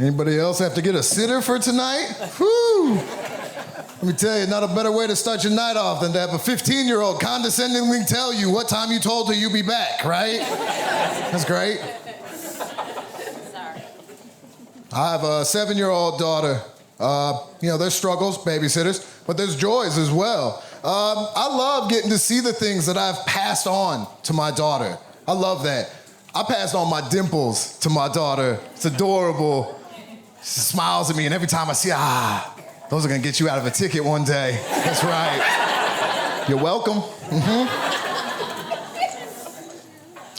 Anybody else have to get a sitter for tonight? Whew. Let me tell you, not a better way to start your night off than to have a 15-year-old condescendingly tell you what time you told her you'd be back, right? That's great. Sorry. I have a 7-year-old daughter. There's struggles, babysitters, but there's joys as well. I love getting to see the things that I've passed on to my daughter. I love that. I passed on my dimples to my daughter. It's adorable. She smiles at me, and every time I see, those are gonna get you out of a ticket one day. That's right. You're welcome.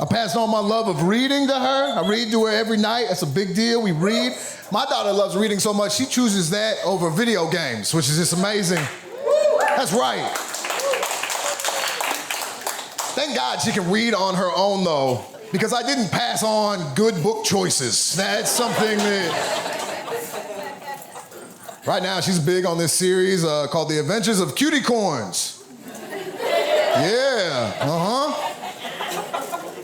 I passed on my love of reading to her. I read to her every night. That's a big deal. We read. My daughter loves reading so much, she chooses that over video games, which is just amazing. That's right. Thank God she can read on her own, though, because I didn't pass on good book choices. That's something that... Right now, she's big on this series called The Adventures of Cutie Corns. Yeah,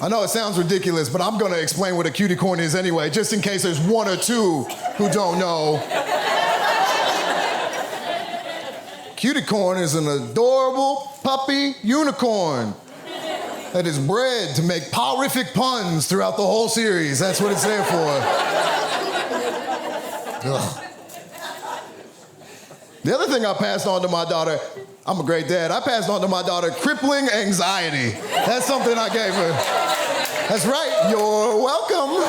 I know it sounds ridiculous, but I'm gonna explain what a cutie corn is anyway, just in case there's one or two who don't know. Cutie corn is an adorable puppy unicorn that is bred to make horrific puns throughout the whole series. That's what it's there for. Ugh. The other thing I passed on to my daughter, I'm a great dad, I passed on to my daughter crippling anxiety. That's something I gave her. That's right, you're welcome.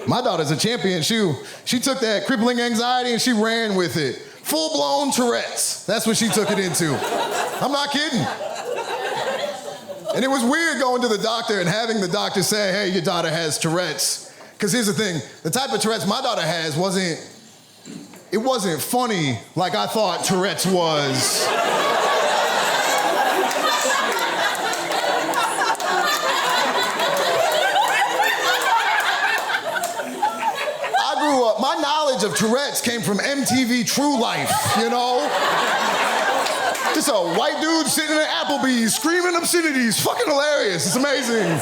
My daughter's a champion. She took that crippling anxiety and she ran with it. Full-blown Tourette's. That's what she took it into. I'm not kidding. And it was weird going to the doctor and having the doctor say, hey, your daughter has Tourette's. Because here's the thing, the type of Tourette's my daughter has wasn't funny like I thought Tourette's was. I grew up, my knowledge of Tourette's came from MTV True Life, you know? Just a white dude sitting in Applebee's screaming obscenities, fucking hilarious, it's amazing.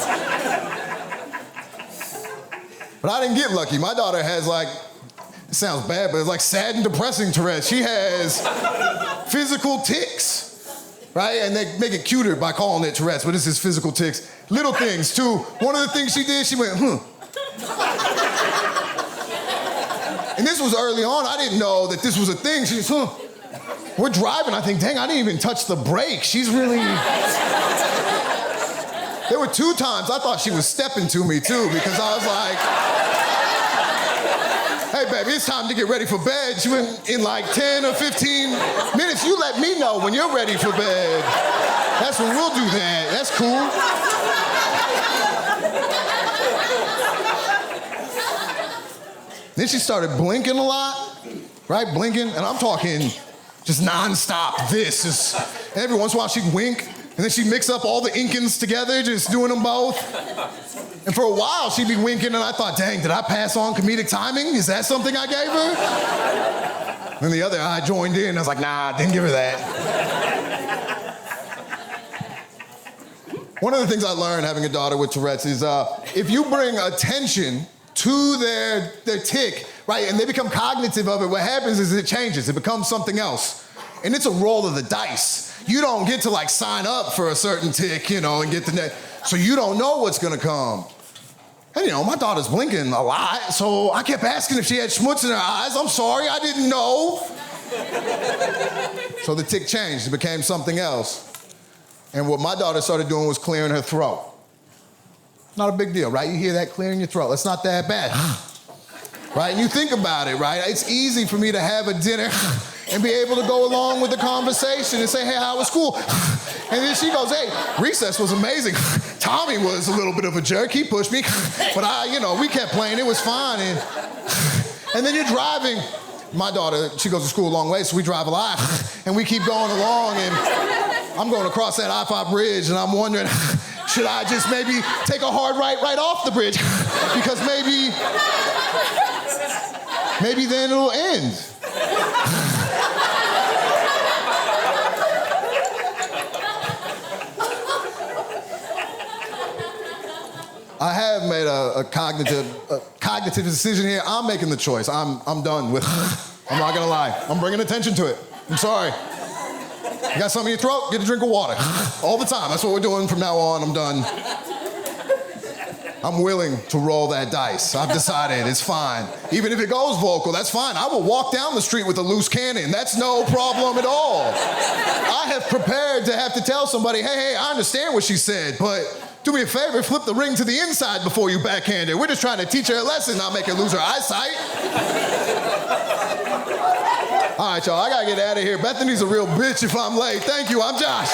But I didn't get lucky. My daughter has it sounds bad, but it's like sad and depressing Tourette. She has physical tics, right? And they make it cuter by calling it Tourette's, but this is physical tics. Little things, too. One of the things she did, she went, And this was early on. I didn't know that this was a thing. She's, We're driving, I think, dang, I didn't even touch the brake. She's really... There were 2 times I thought she was stepping to me, too, because I was like, hey, baby, it's time to get ready for bed. She went in 10 or 15 minutes. You let me know when you're ready for bed. That's when we'll do that. That's cool. Then she started blinking a lot, right? Blinking, and I'm talking just nonstop. This is, every once in a while she'd wink, and then she'd mix up all the inkins together, just doing them both. And for a while, she'd be winking, and I thought, dang, did I pass on comedic timing? Is that something I gave her? And the other eye joined in. I was like, nah, didn't give her that. One of the things I learned having a daughter with Tourette's is if you bring attention to their tic, right, and they become cognitive of it, what happens is it changes. It becomes something else. And it's a roll of the dice. You don't get to sign up for a certain tic, and get the next. So you don't know what's gonna come. And my daughter's blinking a lot, so I kept asking if she had schmutz in her eyes. I'm sorry, I didn't know. So the tic changed, it became something else. And what my daughter started doing was clearing her throat. Not a big deal, right? You hear that, clearing your throat. It's not that bad, right? And you think about it, right? It's easy for me to have a dinner and be able to go along with the conversation and say, hey, how was school? And then she goes, hey, recess was amazing. Tommy was a little bit of a jerk. He pushed me. But we kept playing. It was fine. And then you're driving. My daughter, she goes to school a long way, so we drive a lot. And we keep going along. And I'm going across that I-5 bridge, and I'm wondering, should I just maybe take a hard right off the bridge? Because maybe then it'll end. I have made a cognitive decision here. I'm making the choice. I'm done with it. I'm not gonna lie. I'm bringing attention to it. I'm sorry. You got something in your throat? Get a drink of water. All the time. That's what we're doing from now on. I'm done. I'm willing to roll that dice. I've decided it's fine. Even if it goes vocal, that's fine. I will walk down the street with a loose cannon. That's no problem at all. I have prepared to have to tell somebody, hey, I understand what she said, but do me a favor, flip the ring to the inside before you backhand her. We're just trying to teach her a lesson, not make her lose her eyesight. All right, y'all, I gotta get out of here. Bethany's a real bitch if I'm late. Thank you, I'm Josh.